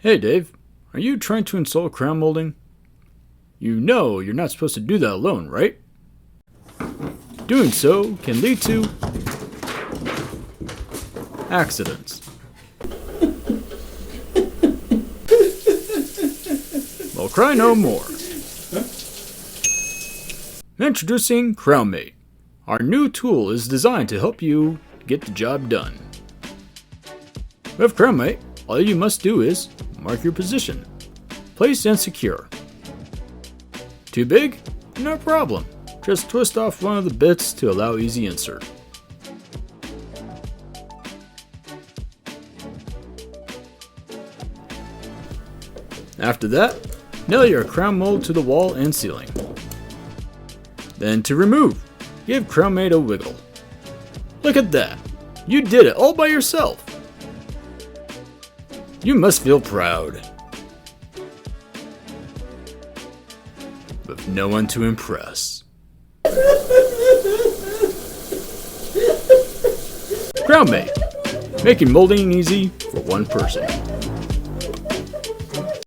Hey Dave, are you trying to install crown molding? You know you're not supposed to do that alone, right? Doing so can lead to accidents. Well, cry no more. Introducing CrownMate. Our new tool is designed to help you get the job done. With CrownMate, all you must do is mark your position, place and secure. Too big? No problem. Just twist off one of the bits to allow easy insert. After that, nail your crown mold to the wall and ceiling. Then to remove, give CrownMate a wiggle. Look at that! You did it all by yourself! You must feel proud. With no one to impress. CrownMate, making molding easy for one person.